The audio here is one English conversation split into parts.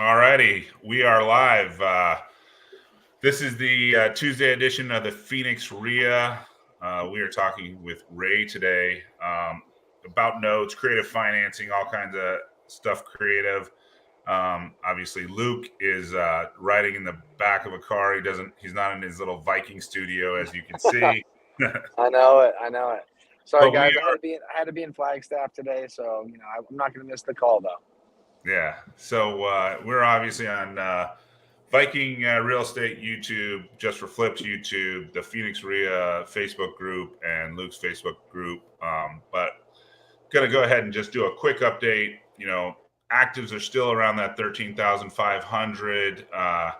All righty, we are live. This is the Tuesday edition of the Phoenix RIA. We are talking with Ray today about notes, creative financing, all kinds of stuff creative. Obviously, Luke is riding in the back of a car. He's not in his little Viking studio, as you can see. I know it. I know it. Sorry, But we guys. are, I had to be in Flagstaff today, so I'm not going to miss the call though. yeah. So we're obviously on Viking Real Estate YouTube, Just for Flips YouTube, the Phoenix RIA Facebook group, and Luke's Facebook group. But going to go ahead and just do a quick update. Actives are still around that 13,500. I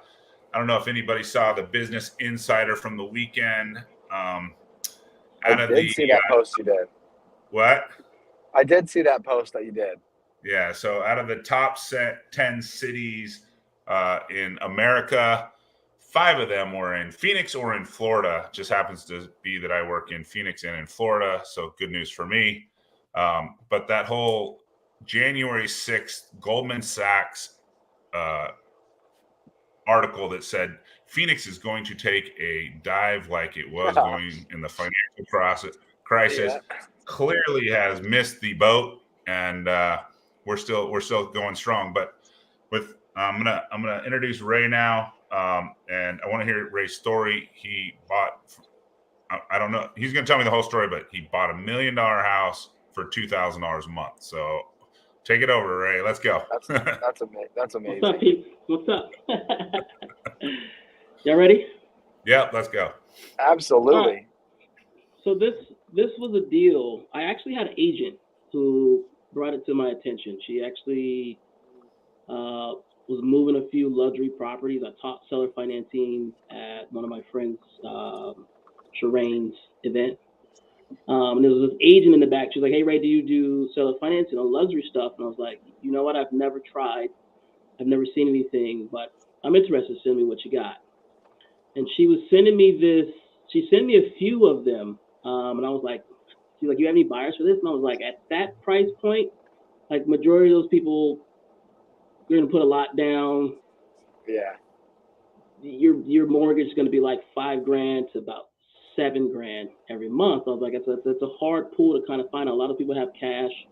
don't know if anybody saw the Business Insider from the weekend. I did see that post you did. What? I did see that post that you did. Yeah. So out of the top 10 cities in America, 5 of them were in Phoenix or in Florida. Just happens to be that I work in Phoenix and in Florida. So good news for me. But that whole January 6th Goldman Sachs article that said Phoenix is going to take a dive like it was going in the financial crisis clearly has missed the boat, and we're still going strong. But with I'm gonna introduce Ray now, and I want to hear Ray's story. He bought, I don't know, he's gonna tell me the whole story, but he bought $1 million house for $2,000 a month. So take it over, Ray. Let's go. That's amazing. That's amazing. What's up, Pete? What's up? Y'all ready? Yeah, let's go. Absolutely. Right. So this was a deal. I actually had an agent who brought it to my attention. She actually was moving a few luxury properties. I taught seller financing at one of my friends, Shireen's event. And there was this agent in the back. She was like, "Hey, Ray, do you do seller financing on luxury stuff?" And I was like, "You know what? I've never tried. I've never seen anything, but I'm interested. Send me what you got." And she was sending me this. She sent me a few of them, and I was like, "She's like, you have any buyers for this?" And I was like, "At that price point, like majority of those people, you're gonna put a lot down. Yeah. Your mortgage is gonna be like $5,000 to about $7,000 every month." I was like, "That's a hard pool to kind of find. A lot of people have cash.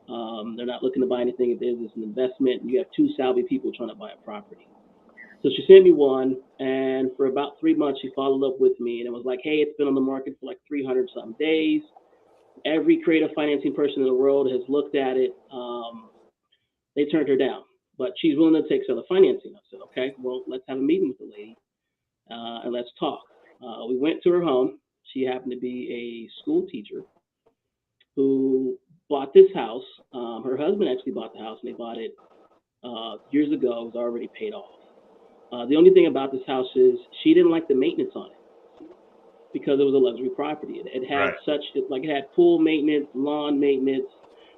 They're not looking to buy anything. If there's an investment, you have 2 savvy people trying to buy a property." So she sent me one, and for about 3 months, she followed up with me, and it was like, "Hey, it's been on the market for like 300 something days. Every creative financing person in the world has looked at it. They turned her down, but she's willing to take seller financing." I said, "Okay, well, let's have a meeting with the lady, and let's talk." We went to her home. She happened to be a school teacher who bought this house. Her husband actually bought the house, and they bought it years ago. It was already paid off. The only thing about this house is she didn't like the maintenance on it because it was a luxury property. It had Right. it had pool maintenance, lawn maintenance.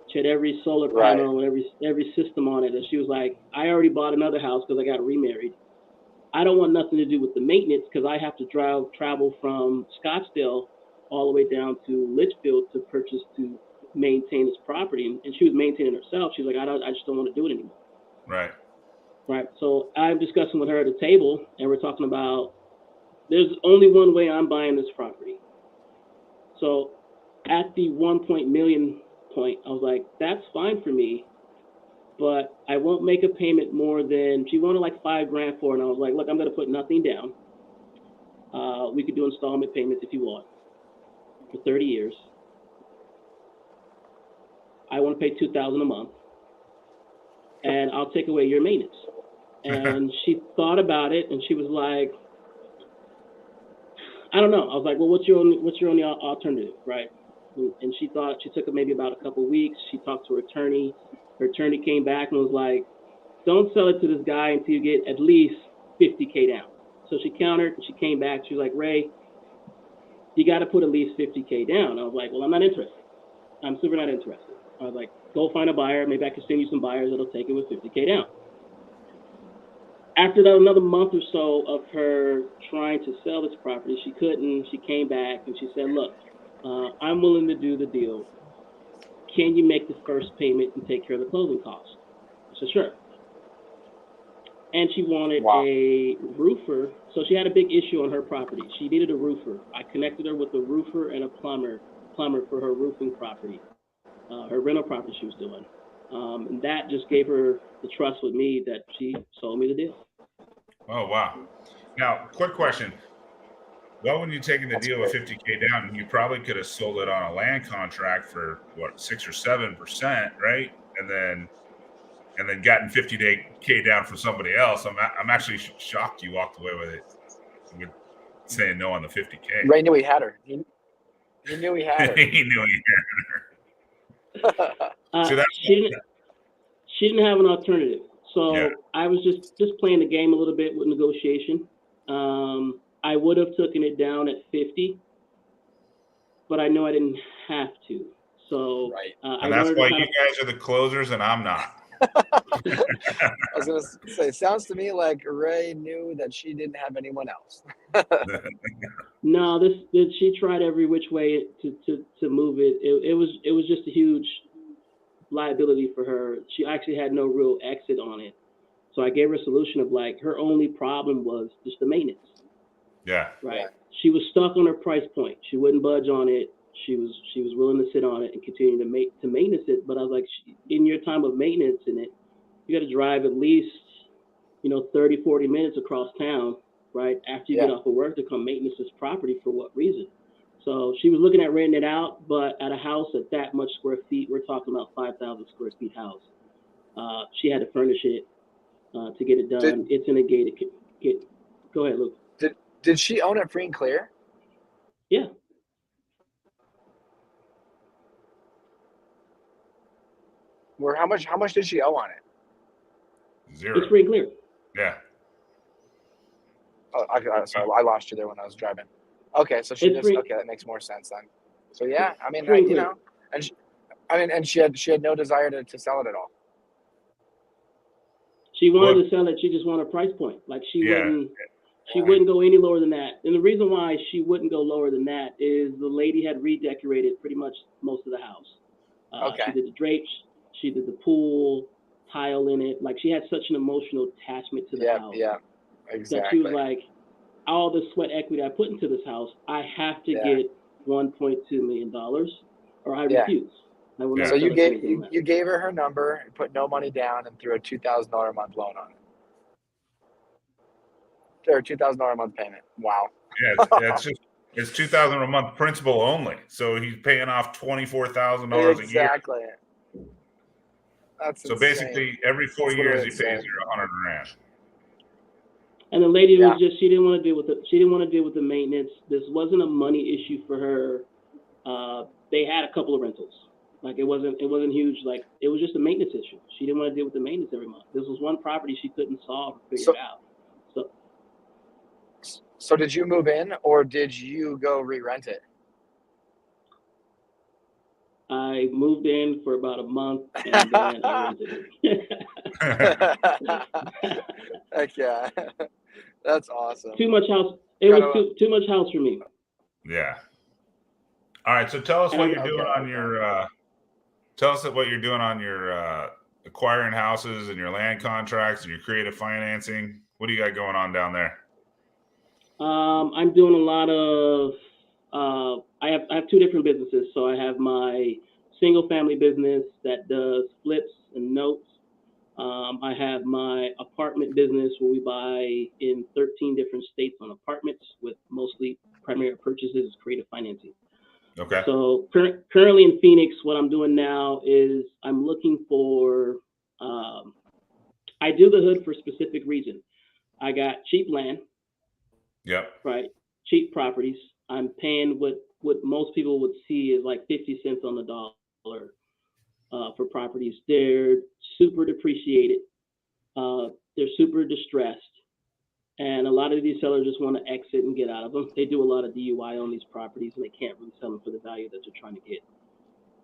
She had every solar panel, and every system on it. And she was like, "I already bought another house because I got remarried. I don't want nothing to do with the maintenance because I have to travel from Scottsdale all the way down to Litchfield to maintain this property." And she was maintaining herself. She's like, I just don't want to do it anymore." Right. Right. So I'm discussing with her at the table, and we're talking about there's only one way I'm buying this property. So at the 1 million point, I was like, "That's fine for me, but I won't make a payment more than," she wanted like $5,000 for it. And I was like, "Look, I'm going to put nothing down. We could do installment payments if you want for 30 years. I want to pay $2,000 a month, and I'll take away your maintenance." And she thought about it, and she was like, "I don't know." I was like, "Well, what's your only alternative, right?" And she took maybe about a couple of weeks. She talked to her attorney. Her attorney came back and was like, "Don't sell it to this guy until you get at least $50K down." So she countered, and she came back. She was like, "Ray, you got to put at least $50K down." I was like, "Well, I'm not interested. I'm super not interested." I was like, "Go find a buyer. Maybe I can send you some buyers that'll take it with $50K down." After another month or so of her trying to sell this property, she couldn't. She came back and she said, "Look, I'm willing to do the deal. Can you make the first payment and take care of the closing costs?" I said, "Sure." and she wanted Wow. a roofer. So she had a big issue on her property. She needed a roofer. I connected her with a roofer and a plumber for her roofing property, her rental property she was doing. And that just gave her the trust with me that she sold me the deal. Oh, wow. Now, quick question. Well, when you're taking the That's deal great. with 50K down, you probably could have sold it on a land contract for what, 6 or 7%, right? And then gotten 50K down from somebody else. I'm actually shocked you walked away with saying no on the 50K. Ray knew he had her. He knew he had her. He knew he had her. So that's She didn't have an alternative. So Yeah. I was just playing the game a little bit with negotiation. I would have taken it down at 50, but I know I didn't have to. So Right. And that's why you guys are the closers and I'm not. I was going to say, it sounds to me like Ray knew that she didn't have anyone else. No, she tried every which way to move it. It was just a huge liability for her. She actually had no real exit on it. So I gave her a solution of like her only problem was just the maintenance. Yeah. Right. Yeah. She was stuck on her price point. She wouldn't budge on it. She was willing to sit on it and continue to maintenance it. But I was like, in your time of maintenance in it, you got to drive at least 30, 40 minutes across town, right, after you get off of work to come maintenance this property. For what reason? So she was looking at renting it out, but at a house at that much square feet, we're talking about 5,000 square feet house. She had to furnish it to get it done. It's in a gated. Go ahead, Luke. Did she own it free and clear? Yeah. Where how much did she owe on it? 0. It's free and clear. Yeah. Oh, sorry, I lost you there when I was driving. Okay, so okay, that makes more sense then. So yeah, I mean, and she had no desire to sell it at all. She wanted to sell it. She just wanted a price point. Like she wouldn't go any lower than that. And the reason why she wouldn't go lower than that is the lady had redecorated pretty much most of the house. She did the drapes. She did the pool, tile in it. Like she had such an emotional attachment to the house. Yeah, exactly. That she was like, all the sweat equity I put into this house, I have to get $1.2 million or I refuse. I will not so you gave her number, put no money down, and threw a $2,000 a month loan on it. Or $2,000 a month payment. Wow. Yeah, it's $2,000 a month principal only. So he's paying off $24,000 a year. Exactly. That's so insane. Basically every 4 years he pays her $100,000. And the lady was she didn't want to deal with it. She didn't want to deal with the maintenance. This wasn't a money issue for her. They had a couple of rentals. Like it wasn't huge. Like it was just a maintenance issue. She didn't want to deal with the maintenance every month. This was one property she couldn't solve or figure out. So did you move in or did you go re-rent it? I moved in for about a month and then I rented it. Heck yeah. That's awesome. Too much house. It was too much house for me. Yeah. All right. So tell us what you're doing on your tell us what you're doing on your acquiring houses and your land contracts and your creative financing. What do you got going on down there? I'm doing a lot of I have two different businesses. So I have my single family business that does flips and notes. I have my apartment business where we buy in 13 different states on apartments with mostly primary purchases, creative financing. Okay. So currently in Phoenix, what I'm doing now is I'm looking for, I do the hood for a specific reason. I got cheap land. Yep. Right. Cheap properties. I'm paying what most people would see is like 50 cents on the dollar for properties. They're super depreciated. They're super distressed. And a lot of these sellers just want to exit and get out of them. They do a lot of DUI on these properties and they can't really sell them for the value that they're trying to get.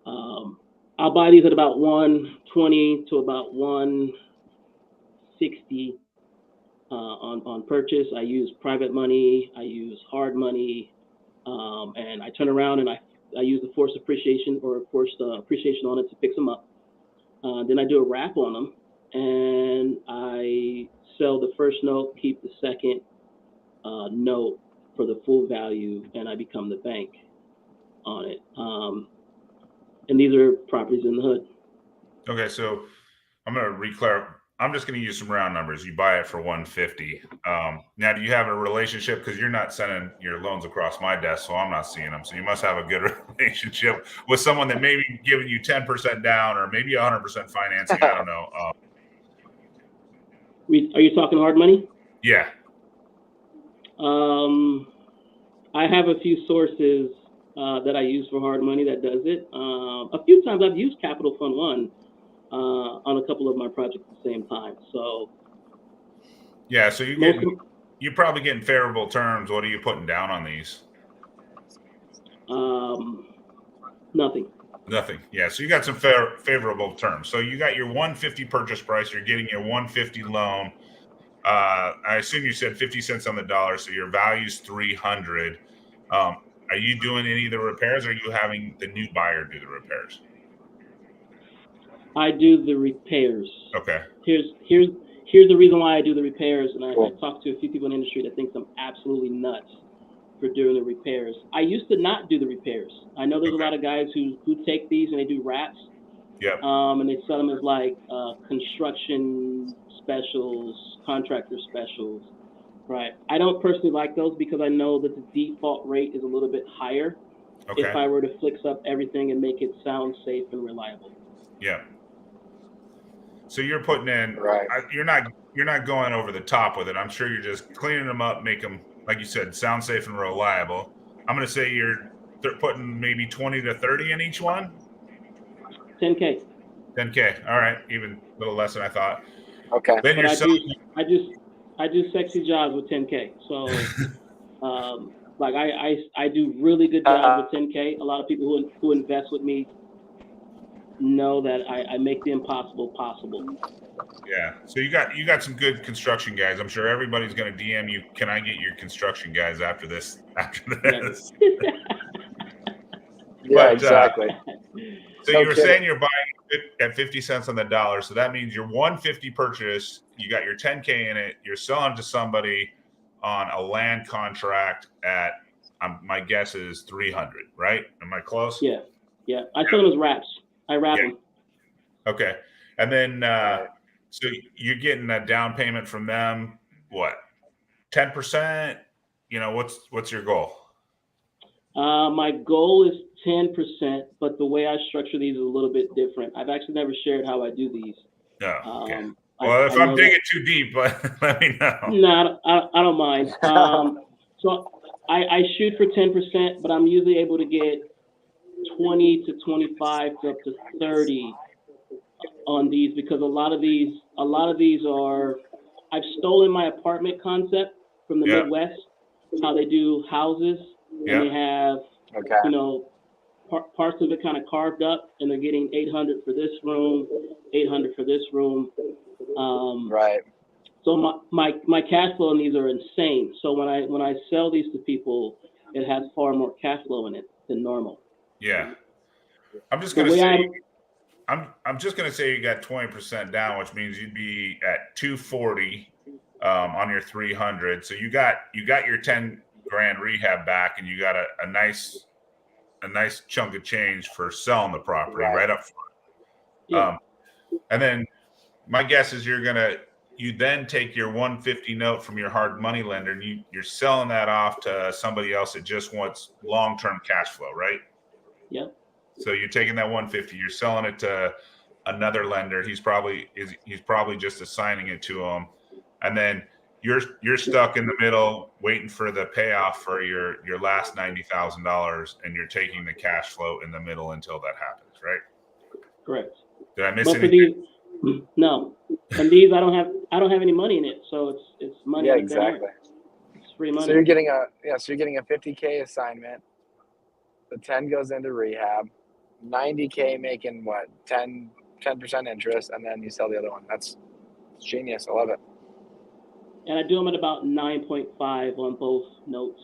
I'll buy these at about 120 to about 160 on purchase. I use private money, I use hard money, and I turn around and I use the forced appreciation or forced appreciation on it to fix them up. Then I do a wrap on them and I sell the first note, keep the second note for the full value, and I become the bank on it. And these are properties in the hood. Okay, so I'm going to re-clarify. I'm just going to use some round numbers. You buy it for 150. Now, do you have a relationship? Because you're not sending your loans across my desk, so I'm not seeing them. So you must have a good relationship with someone that maybe giving you 10% down or maybe 100% financing. I don't know. Are you talking hard money? Yeah. I have a few sources that I use for hard money that does it. A few times I've used Capital Fund One on a couple of my projects at the same time. So yeah, so you're probably getting favorable terms. What are you putting down on these? Nothing. Nothing. Yeah, so you got some favorable terms. So you got your 150 purchase price. You're getting your 150 loan. I assume you said 50 cents on the dollar, so your value's 300. Are you doing any of the repairs, or are you having the new buyer do the repairs? I do the repairs. Okay. Here's the reason why I do the repairs, and I talked to a few people in the industry that think I'm absolutely nuts for doing the repairs. I used to not do the repairs. I know there's a lot of guys who take these and they do wraps. Yep. And they sell them as like construction specials, contractor specials, right? I don't personally like those because I know that the default rate is a little bit higher if I were to fix up everything and make it sound safe and reliable. Yeah. So you're putting in, right. You're not going over the top with it. I'm sure you're just cleaning them up, make them, like you said, sound safe and reliable. I'm going to say you're putting maybe 20 to 30 in each one. 10K. 10K. All right, even a little less than I thought. Okay. Then but I do sexy jobs with 10K. So, like I do really good jobs with 10K. A lot of people who invest with me know that I make the impossible possible. Yeah. So you got some good construction guys. I'm sure everybody's going to DM you. Can I get your construction guys after this? Yeah, exactly. So you were saying you're buying at 50 cents on the dollar. So that means your 150 purchase, you got your 10K in it. You're selling to somebody on a land contract at, my guess is 300, right? Am I close? Yeah. I sell them as wraps. I wrap them. Okay. And then, so you're getting a down payment from them, what, 10%? You know, what's your goal? My goal is 10%, but the way I structure these is a little bit different. I've actually never shared how I do these. Oh, okay. Well, if I'm digging too deep, let me know. No, I don't mind. So I shoot for 10%, but I'm usually able to get 20 to 25 to up to 30 on these because a lot of these are, I've stolen my apartment concept from the Midwest, how they do houses, and they have, you know, parts of it kind of carved up, and they're getting 800 for this room, 800 for this room. Right. So my cash flow in these are insane. So when I sell these to people, it has far more cash flow in it than normal. Yeah. I'm just gonna say I'm just gonna say you got 20% down, which means you'd be at 240 on your 300. So you got your 10 grand rehab back, and you got a nice chunk of change for selling the property right up front. Yeah. And then my guess is you then take your 150 note from your hard money lender, and you're selling that off to somebody else that just wants long-term cash flow, right? Yep. So you're taking that 150, you're selling it to another lender. He's probably just assigning it to him, and then you're stuck in the middle waiting for the payoff for your last $90,000, and you're taking the cash flow in the middle until that happens, right? Correct. Did I miss but anything? For these, no. And these I don't have any money in it, so it's money. Yeah, exactly. It's free money. So you're getting a 50K assignment. The 10 goes into rehab. 90K making what, 10% interest, and then you sell the other one. That's genius. I love it. And I do them at about 9.5 on both notes.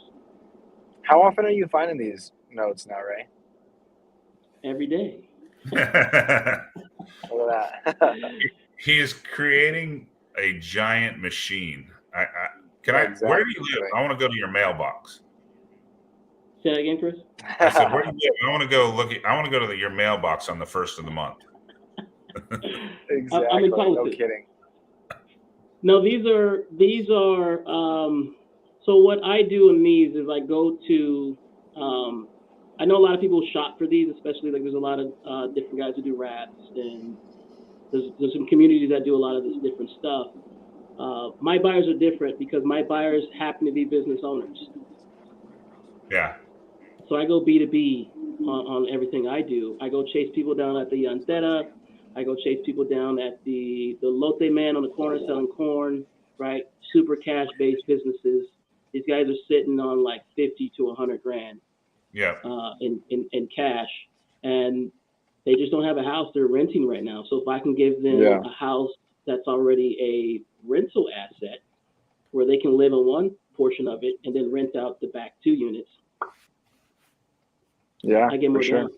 How often are you finding these notes now, Ray? Every day. Look at that. He is creating a giant machine. Where do you live? Exactly. I want to go to your mailbox. Say that again, Chris. I said, where do you live? I want to go I want to go to your mailbox on the 1st of the month. Exactly. I'm in No politics. kidding. No, these are so what I do in these is I go to I know a lot of people shop for these, especially like there's a lot of different guys who do wraps, and there's some communities that do a lot of this different stuff. My buyers are different because my buyers happen to be business owners. Yeah. So I go B2B on everything I do. I go chase people down at the Yantera. I go chase people down at the Lotte man on the corner selling corn, right? Super cash-based businesses. These guys are sitting on like 50 to 100 grand Yeah. in cash, and they just don't have a house they're renting right now. So if I can give them a house that's already a rental asset where they can live in one portion of it and then rent out the back 2 units, I get more done.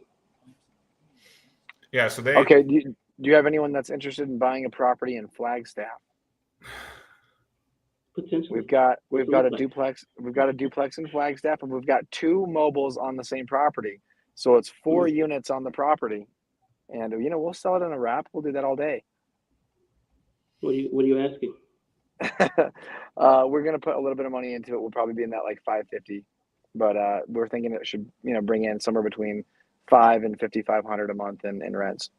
Yeah, so they Okay, do you have anyone that's interested in buying a property in Flagstaff? Potentially. We've got a duplex. We've got a duplex in Flagstaff, and we've got 2 mobiles on the same property. So it's 4 units on the property, and we'll sell it in a wrap. We'll do that all day. What are you asking? We're gonna put a little bit of money into it. We'll probably be in that like 550, but we're thinking it should bring in somewhere between $500 and $5,500 a month in rents.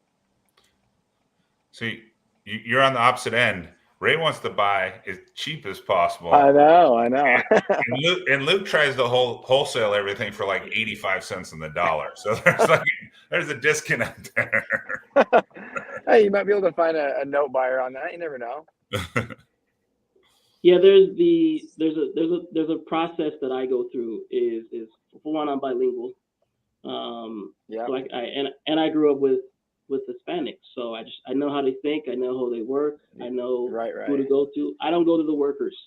See, you're on the opposite end. Ray wants to buy as cheap as possible. I know. And Luke tries to wholesale everything for like 85 cents on the dollar. So there's a disconnect there. Hey, you might be able to find a note buyer on that. You never know. Yeah, there's a process that I go through. Is for one, I'm bilingual. Yeah. So I grew up with Hispanics, so I know how they think. I know how they work. I know who to go to. I don't go to the workers.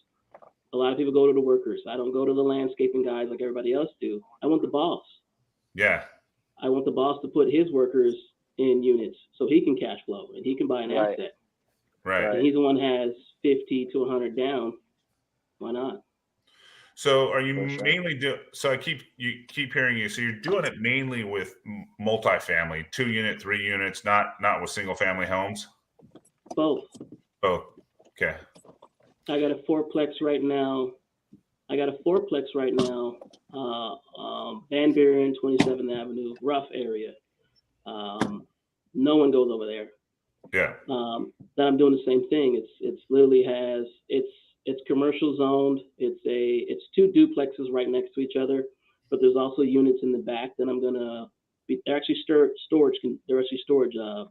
A lot of people go to the workers. I don't go to the landscaping guys like everybody else do. I want the boss. Yeah. I want the boss to put his workers in units so he can cash flow and he can buy an asset. Right. And he's the one has 50 to 100 down. Why not? So are you mainly so I keep hearing you. So you're doing it mainly with multifamily, 2 unit, 3 units, not with single family homes? Both. Okay. I got a fourplex right now. Van Buren, 27th Avenue, rough area. No one goes over there. Yeah. That I'm doing the same thing. It's literally it's commercial zoned. It's 2 duplexes right next to each other, but there's also units in the back that I'm gonna be. They're actually storage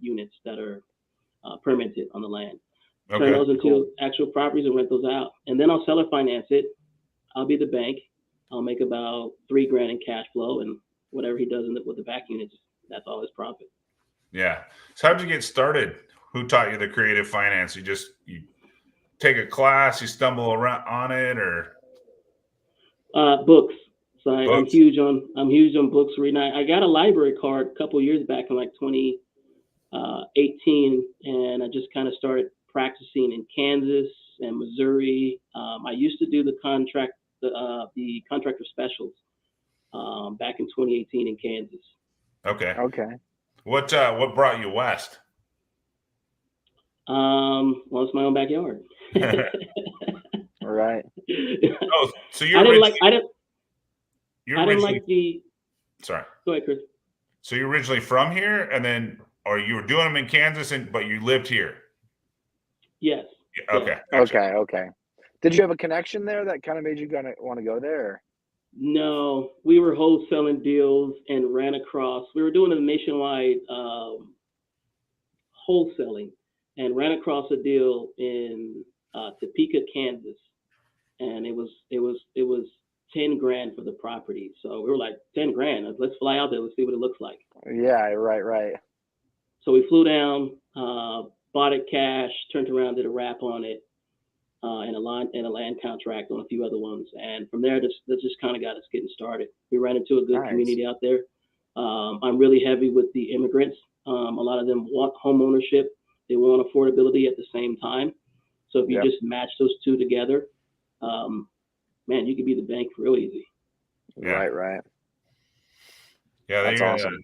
units that are permitted on the land. Okay. Turn those into actual properties and rent those out, and then I'll seller finance it. I'll be the bank. I'll make about $3,000 in cash flow, and whatever he does with the back units, that's all his profit. Yeah. So how'd you get started? Who taught you the creative finance? You take a class, you stumble around on it, or books. So I'm books? huge on books reading. I got a library card a couple years back in like 2018, and I just kind of started practicing in Kansas and Missouri. I used to do the contractor specials back in 2018 in Kansas. Okay. What brought you west? Well, it's my own backyard. Right. Oh, so I didn't like the. Sorry. Go ahead, Chris. So you're originally from here, and then, or you were doing them in Kansas, but you lived here. Yes. Okay. Gotcha. Okay. Did you have a connection there that kind of made you want to go there? No, we were wholesaling deals and ran across. We were doing a nationwide wholesaling and ran across a deal in Topeka, Kansas, and it was $10,000 for the property. So we were like, $10,000. Let's fly out there. Let's see what it looks like. Yeah. Right. So we flew down, bought it cash, turned around, did a wrap on it, and a land contract on a few other ones. And from there, that just kind of got us getting started. We ran into a good community out there. I'm really heavy with the immigrants. A lot of them want home ownership. They want affordability at the same time. So if you just match those two together, man, you could be the bank real easy. Yeah. Right. Yeah, That's awesome.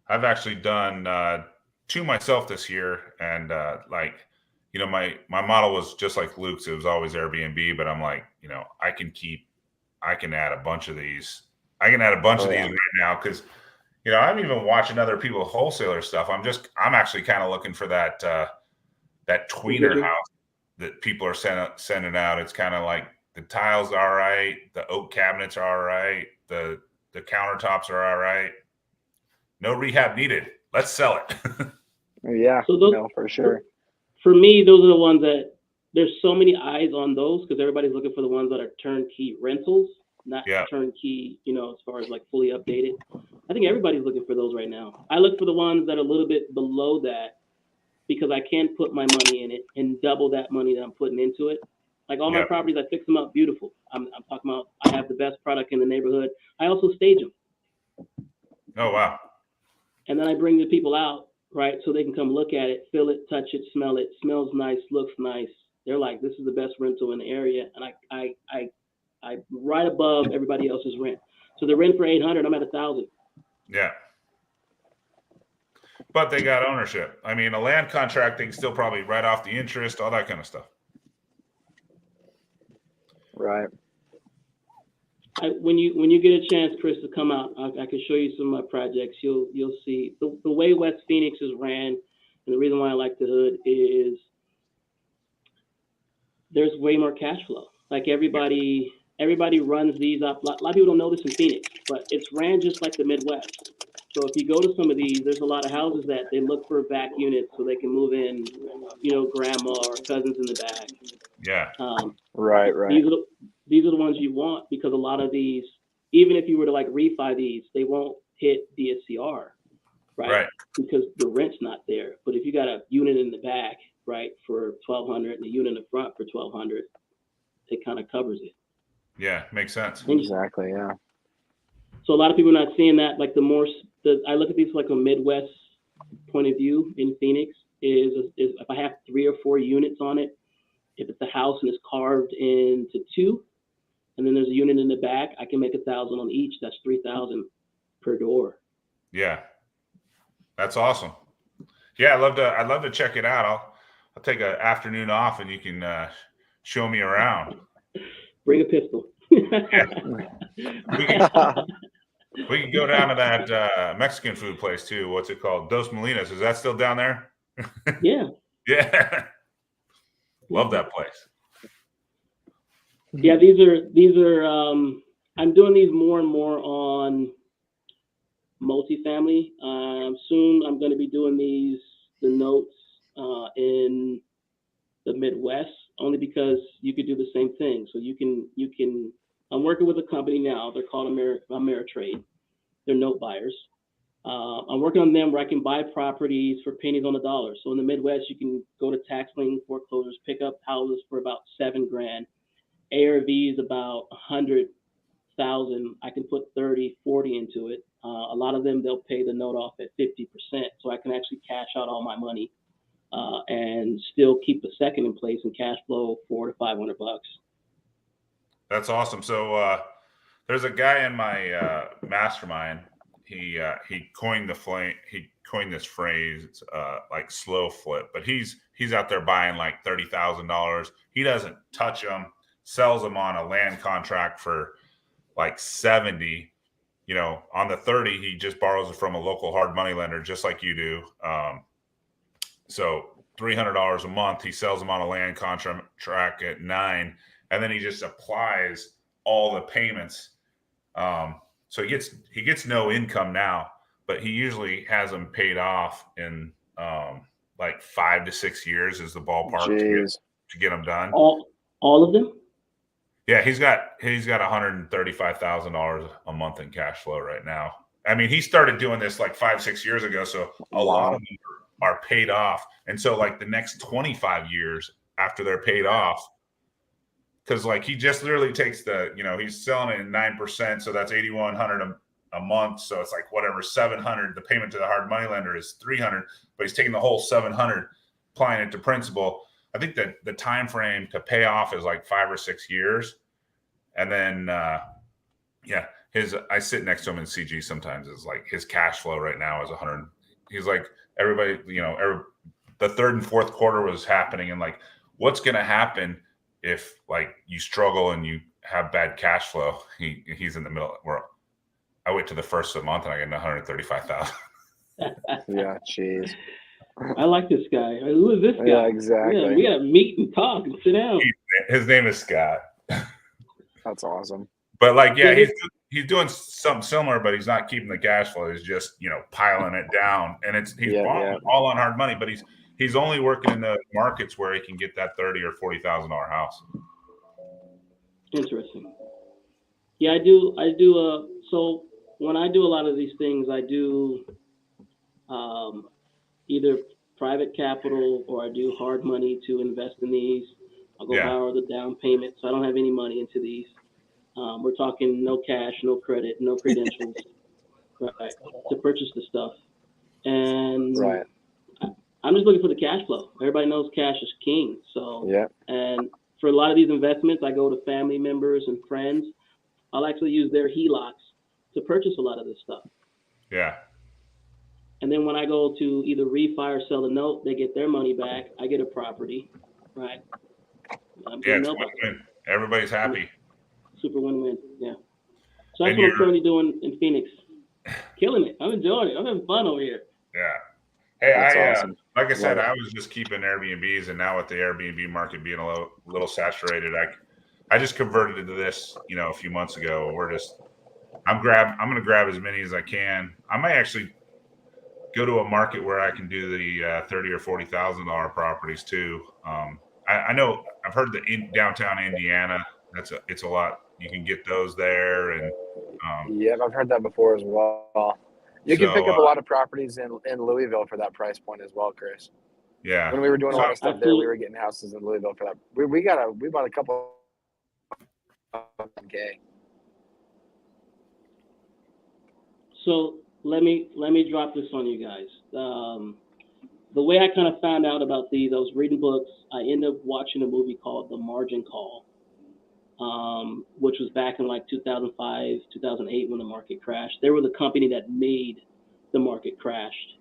I've actually done 2 myself this year, and like, you know, my model was just like Luke's. It was always Airbnb, but I'm like, you know, I can add a bunch of these. I can add a bunch of these right now because, you know, I'm even watching other people wholesaler stuff. I'm actually kind of looking for that that tweener house that people are sending out. It's kind of like the tiles are all right, the oak cabinets are all right, the countertops are all right. No rehab needed. Let's sell it. Yeah, so those, no, for sure. For me, those are the ones that there's so many eyes on those because everybody's looking for the ones that are turnkey rentals, not turnkey, you know, as far as like fully updated. I think everybody's looking for those right now. I look for the ones that are a little bit below that because I can put my money in it and double that money that I'm putting into it. Like all my properties, I fix them up beautiful. I'm talking about I have the best product in the neighborhood. I also stage them. Oh, wow. And then I bring the people out, right, so they can come look at it, feel it, touch it, smell it. Smells nice, looks nice. They're like, this is the best rental in the area. And I right above everybody else's rent. So the rent for $800, I'm at $1,000. Yeah. But they got ownership. I mean, a land contract, they can still probably write off the interest, all that kind of stuff. Right. When you get a chance, Chris, to come out, I can show you some of my projects. You'll see the way West Phoenix is ran, and the reason why I like the hood is there's way more cash flow. Like everybody runs these up. A lot of people don't know this in Phoenix, but it's ran just like the Midwest. So if you go to some of these, there's a lot of houses that they look for back units so they can move in, you know, grandma or cousins in the back. Yeah. Right. These are the ones you want because a lot of these, even if you were to like refi these, they won't hit DSCR, right? Because the rent's not there. But if you got a unit in the back, right, for $1,200 and a unit in the front for $1,200, it kind of covers it. Yeah, makes sense. Exactly. Yeah. So a lot of people are not seeing that. Like I look at these like a Midwest point of view in Phoenix is if I have 3 or 4 units on it, if it's a house and it's carved into 2, and then there's a unit in the back, I can make $1,000 on each. That's $3,000 per door. Yeah, that's awesome. Yeah, I'd love to check it out. I'll take an afternoon off and you can show me around. Bring a pistol. We can go down to that Mexican food place too. What's it called? Dos Molinas. Is that still down there? Yeah. Yeah. Love that place. Yeah, these are I'm doing these more and more on multifamily. Soon I'm going to be doing the notes in the Midwest, only because you could do the same thing. So you can I'm working with a company now. They're called Ameritrade. They're note buyers. I'm working on them where I can buy properties for pennies on the dollar. So in the Midwest, you can go to tax lien foreclosures, pick up houses for about $7,000. ARV is about 100,000. I can put 30, 40 into it. A lot of them, they'll pay the note off at 50%. So I can actually cash out all my money and still keep the second in place and cash flow $400 to $500. That's awesome. So there's a guy in my mastermind. He coined this phrase like slow flip, but he's out there buying like $30,000. He doesn't touch them, sells them on a land contract for like 70. You know, on the 30, he just borrows it from a local hard money lender, just like you do. So $300 a month, he sells them on a land contract at 9, and then he just applies all the payments. So he gets no income now, but he usually has them paid off in like 5 to 6 years is the ballpark to get them done. All of them? Yeah, he's got $135,000 a month in cash flow right now. I mean, he started doing this like 5-6 years ago, so a lot of them are paid off. And so like the next 25 years after they're paid off, because like he just literally takes he's selling it at 9%, so that's $8,100 a month. So it's like whatever, $700. The payment to the hard money lender is $300, but he's taking the whole $700, applying it to principal. I think that the time frame to pay off is like 5 or 6 years, and then I sit next to him in CG sometimes. Is like his cash flow right now is 100. He's like everybody, the third and fourth quarter was happening, and like what's going to happen if like you struggle and you have bad cash flow? He's in the middle where I wait to the first of the month and I get 135,000. Yeah, jeez. I like this guy. Who is this guy? Yeah, exactly. Yeah, we gotta meet and talk and sit down. His name is Scott. That's awesome. But like, yeah, he's doing something similar, but he's not keeping the cash flow. He's just piling it down, and he's all on hard money. But he's only working in the markets where he can get that $30,000 or $40,000 house. Interesting. Yeah, I do. So when I do a lot of these things, I do either private capital or I do hard money to invest in these. I'll go borrow the down payment, so I don't have any money into these. We're talking no cash, no credit, no credentials, right, to purchase the stuff. And I'm just looking for the cash flow. Everybody knows cash is king. So and for a lot of these investments, I go to family members and friends. I'll actually use their HELOCs to purchase a lot of this stuff. Yeah. And then when I go to either refi or sell a note, they get their money back. I get a property, right? It's win-win. Everybody's happy. Super win-win, yeah. So that's what I'm currently doing in Phoenix. Killing it. I'm enjoying it. I'm having fun over here. Yeah. Hey, awesome. Like I said, I was just keeping Airbnbs, and now with the Airbnb market being a little saturated, I just converted into this, a few months ago. I'm going to grab as many as I can. I might actually go to a market where I can do the $30,000 or $40,000 properties too. I know I've heard that in downtown Indiana, it's a lot. You can get those there, and I've heard that before as well. You can pick up a lot of properties in Louisville for that price point as well, Chris. Yeah. When we were doing a lot of stuff there, we were getting houses in Louisville for that. We bought a couple of K. So let me drop this on you guys. The way I kind of found out about I was reading books. I ended up watching a movie called The Margin Call, which was back in like 2005, 2008 when the market crashed. They were the company that made the market crashed.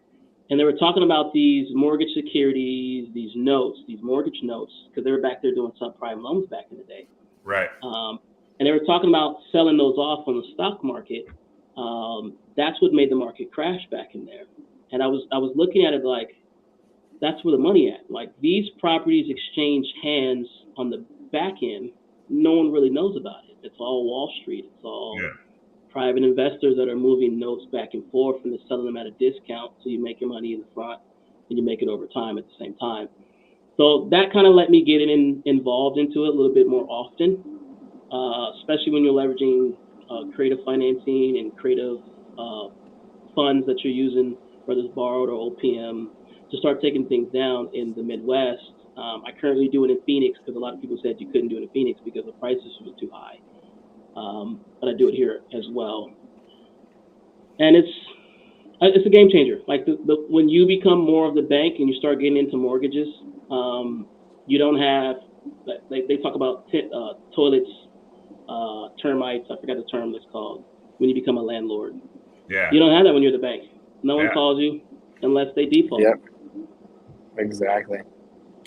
And they were talking about these mortgage securities, these notes, these mortgage notes, because they were back there doing subprime loans back in the day. Right. And they were talking about selling those off on the stock market. That's what made the market crash back in there. And I was looking at it like, that's where the money at. Like these properties exchange hands on the back end. No one really knows about it. It's all Wall Street. It's all private investors that are moving notes back and forth and they're selling them at a discount. So you make your money in the front and you make it over time at the same time. So that kind of let me get involved into it a little bit more often, especially when you're leveraging creative financing and creative funds that you're using, whether it's borrowed or OPM, to start taking things down in the Midwest. I currently do it in Phoenix because a lot of people said you couldn't do it in Phoenix because the prices were too high. But I do it here as well. And it's a game changer. Like when you become more of the bank and you start getting into mortgages, you don't have, they talk about toilets, termites. I forgot the term that's called when you become a landlord. Yeah. You don't have that when you're the bank. No one calls you unless they default. Yep. Exactly.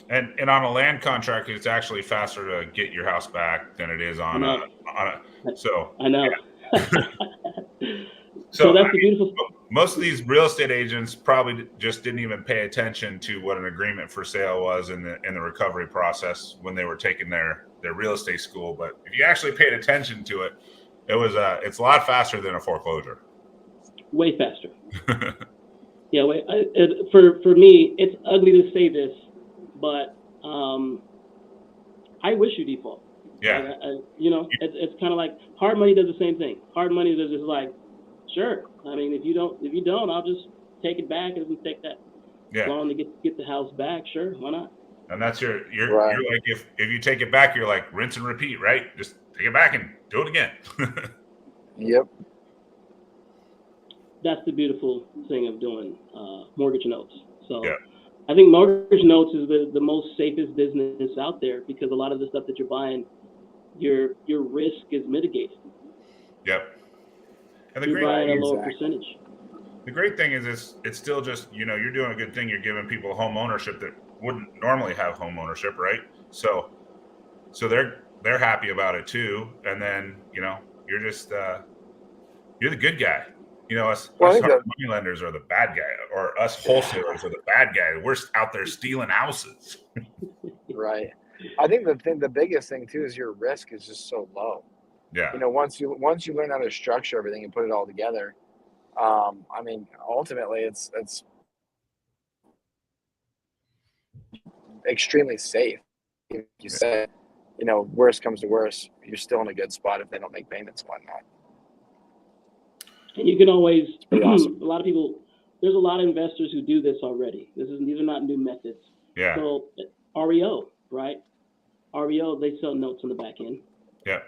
And on a land contract, it's actually faster to get your house back than it is on a. So I know. Yeah. So that's the beautiful. Most of these real estate agents probably just didn't even pay attention to what an agreement for sale was in the recovery process when they were taking their real estate school. But if you actually paid attention to it, it's a lot faster than a foreclosure. Way faster. Yeah. For me, it's ugly to say this, but I wish you default. Yeah. It's kind of like hard money does the same thing. Hard money is just like, sure. I mean, if you don't, I'll just take it back and take that loan to get the house back. Sure, why not? And that's you're like if you take it back, you're like rinse and repeat, right? Just take it back and do it again. Yep. That's the beautiful thing of doing mortgage notes. So I think mortgage notes is the most safest business out there because a lot of the stuff that you're buying, your risk is mitigated. Yep. And You're buying a lower percentage. the great thing is it's still just, you're doing a good thing. You're giving people home ownership that wouldn't normally have home ownership, right? So they're happy about it too. And then, you're just you're the good guy. Us hard money lenders are the bad guy, or us wholesalers are the bad guy. We're out there stealing houses. Right. I think the biggest thing too is your risk is just so low. Yeah. Once you learn how to structure everything and put it all together, I mean, ultimately it's extremely safe. If you say, worst comes to worst, you're still in a good spot if they don't make payments and whatnot. And you can always, awesome. A lot of people, there's a lot of investors who do this already. These are not new methods. Yeah. So REO, right? REO, they sell notes on the back end. Yeah.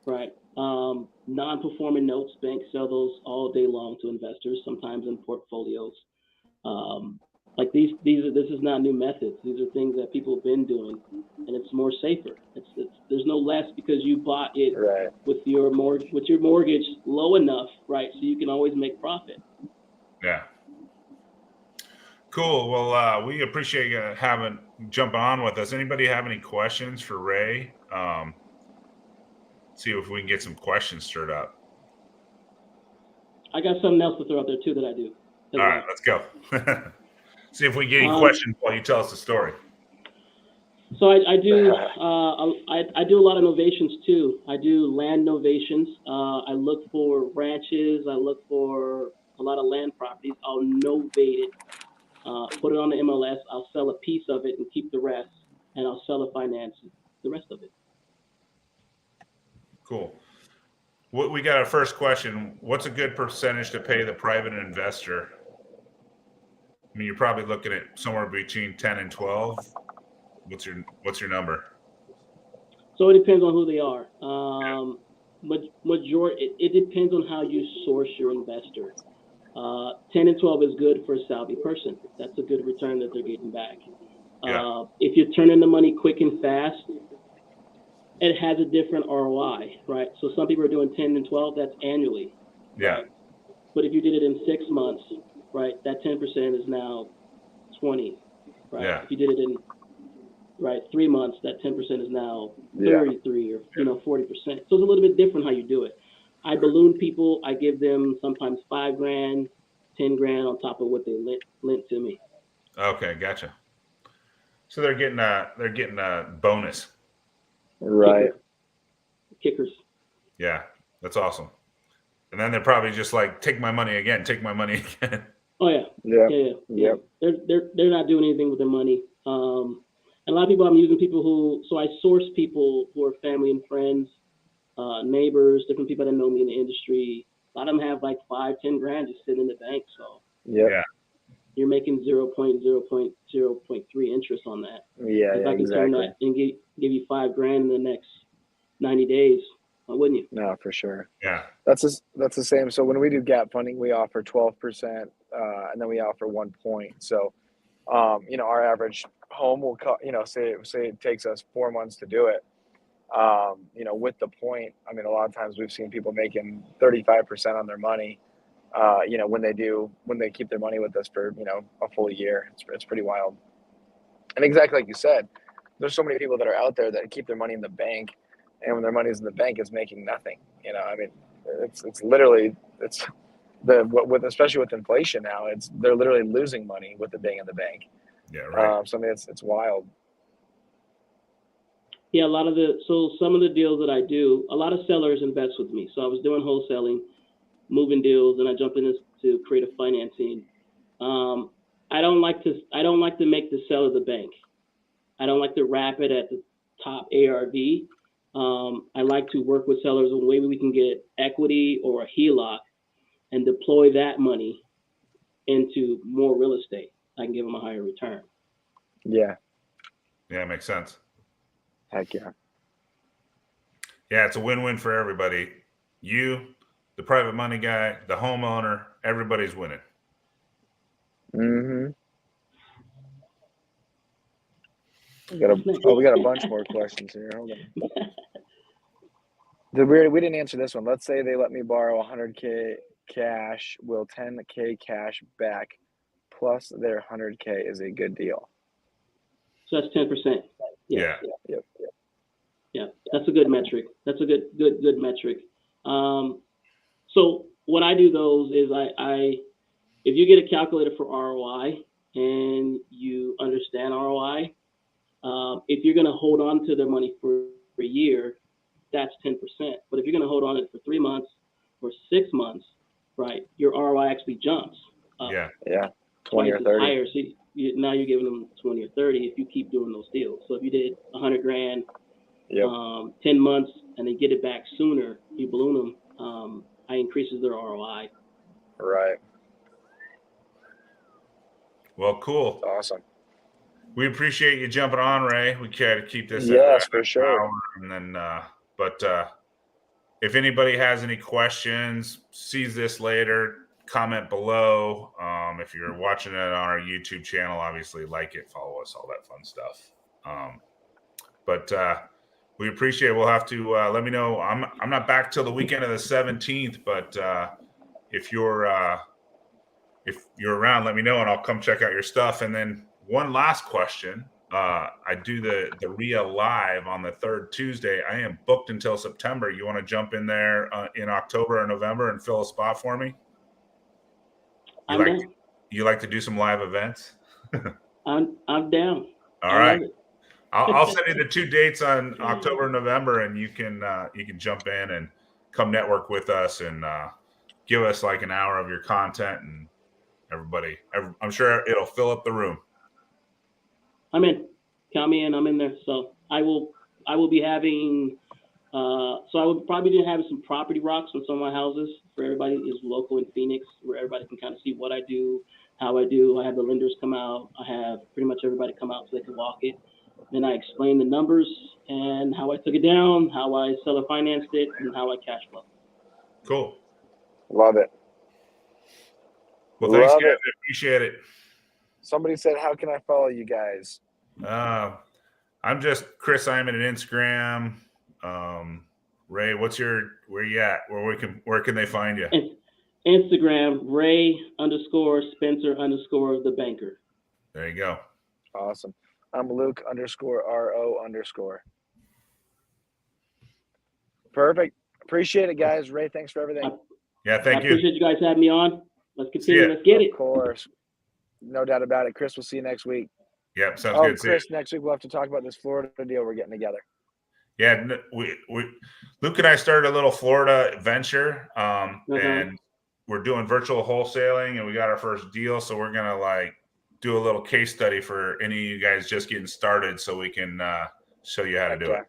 Right. Non-performing notes, banks sell those all day long to investors, sometimes in portfolios. Like this is not new methods. These are things that people have been doing, and it's more safer. There's no less because you bought it right. with your mortgage low enough, right? So you can always make profit. Yeah. Cool. Well, we appreciate you jumping on with us. Anybody have any questions for Ray? See if we can get some questions stirred up. I got something else to throw out there too that I do. All right, let's go. See if we get any questions while you tell us the story. So I do I do a lot of novations too. I do land novations. I look for ranches. I look for a lot of land properties. I'll novate it, put it on the MLS. I'll sell a piece of it and keep the rest, and I'll sell the rest of it. Cool. We got our first question. What's a good percentage to pay the private investor? I mean, you're probably looking at somewhere between 10 and 12. What's your number? So it depends on who they are. It depends on how you source your investor. 10 and 12 is good for a savvy person. That's a good return that they're getting back. If you're turning the money quick and fast, it has a different ROI, right? So some people are doing 10 and 12, that's annually. Yeah. Right? But if you did it in 6 months, right, that 10% is now 20, right? Yeah. If you did it in 3 months, that 10% is now 33 or 40%. So it's a little bit different how you do it. I balloon people. I give them sometimes $5,000, $10,000 on top of what they lent to me. Okay, gotcha. So they're getting a bonus. Right. Kickers. Yeah, that's awesome. And then they're probably just like, take my money again. Oh yeah. They're not doing anything with their money. And a lot of people, I'm using people so I source people who are family and friends, neighbors, different people that know me in the industry. A lot of them have like $5,000, $10,000 just sitting in the bank. So yeah, you're making 0.0.0.3 interest on that. Yeah, if I can exactly. turn that and give you $5,000 in the next 90 days, why wouldn't you? No, for sure. Yeah. That's the same. So when we do gap funding, we offer 12%, and then we offer 1 point. So, our average home will, say it takes us 4 months to do it. With the point, I mean, a lot of times we've seen people making 35% on their money. When they keep their money with us for a full year. It's pretty wild. And exactly like you said, there's so many people that are out there that keep their money in the bank, and when their money's in the bank, it's making nothing. I mean, it's literally especially with inflation now, they're literally losing money with it being in the bank. Yeah, right. So I mean, it's wild. Yeah, some of the deals that I do, a lot of sellers invest with me. So I was doing wholesaling, moving deals, and I jump in to creative financing. I don't like to make the seller the bank. I don't like to wrap it at the top ARV. I like to work with sellers on maybe we can get equity or a HELOC and deploy that money into more real estate. I can give them a higher return. Yeah. Yeah, it makes sense. Heck yeah. Yeah, it's a win-win for everybody. You, the private money guy, the homeowner, everybody's winning. Mm-hmm. We got a bunch more questions here. Hold on. We didn't answer this one. Let's say they let me borrow 100K cash. Will 10K cash back plus their 100K is a good deal? So that's 10%. Yeah. Yep. Yeah, that's a good metric. That's a good metric. So what I do those is if you get a calculator for ROI and you understand ROI, if you're going to hold on to their money for a year, that's 10%. But if you're going to hold on to it for 3 months or 6 months, right, your ROI actually jumps up. Yeah. 20 or 30. Higher. So now you're giving them 20 or 30 if you keep doing those deals. So if you did 100 grand, 10 months, and they get it back sooner, you balloon them, it increases their ROI. Right. Well, cool. Awesome. We appreciate you jumping on, Ray. We try to keep this yes, for sure. hour, and then, but if anybody has any questions, sees this later, comment below. If you're watching it on our YouTube channel, obviously like it, follow us, all that fun stuff. But we appreciate it. We'll have to let me know. I'm not back till the weekend of the 17th, but if you're around, let me know and I'll come check out your stuff. And then one last question. I do the RIA live on the third Tuesday. I am booked until September. You want to jump in there in October or November and fill a spot for me? You like to do some live events? I'm down. All right. I'll send you the 2 dates on October and November, and you can jump in and come network with us and give us like an hour of your content, and everybody, I'm sure it'll fill up the room. I'm in. Count me in. I'm in there. So I will be having. So I would probably be having some property rocks on some of my houses for everybody who's local in Phoenix, where everybody can kind of see what I do, how I do. I have the lenders come out. I have pretty much everybody come out so they can walk it. Then I explain the numbers and how I took it down, how I seller financed it, and how I cash flow. Cool. Love it. Well, thanks, guys. I appreciate it. Somebody said, how can I follow you guys? I'm just Chris Simon at Instagram. Ray, where you at? Where can they find you? Instagram, Ray_Spencer_ the banker. There you go. Awesome. I'm Luke_RO_. Perfect. Appreciate it, guys. Ray, thanks for everything. Yeah, thank you. I appreciate you guys having me on. Let's continue. Let's get it. Of course. No doubt about it. Chris, we'll see you next week. Yep, sounds good. Chris, next week we'll have to talk about this Florida deal we're getting together. Yeah, Luke and I started a little Florida venture, and we're doing virtual wholesaling, and we got our first deal. So we're gonna do a little case study for any of you guys just getting started, so we can show you how to do it.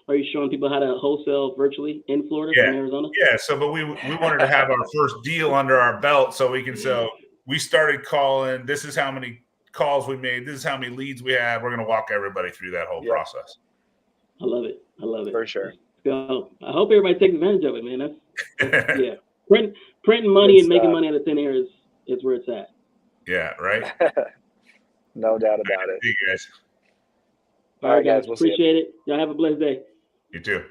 Are you showing people how to wholesale virtually in Florida from Arizona? Yeah. So, but we wanted to have our first deal under our belt, so we can. So we started calling. This is how many calls we made. This is how many leads we had. We're gonna walk everybody through that whole process. I love it. For sure. So I hope everybody takes advantage of it, man. That's printing money and making money out of thin air is where it's at. Yeah, right. No doubt about it. See you guys. All right, guys. Appreciate it. Y'all have a blessed day. You too.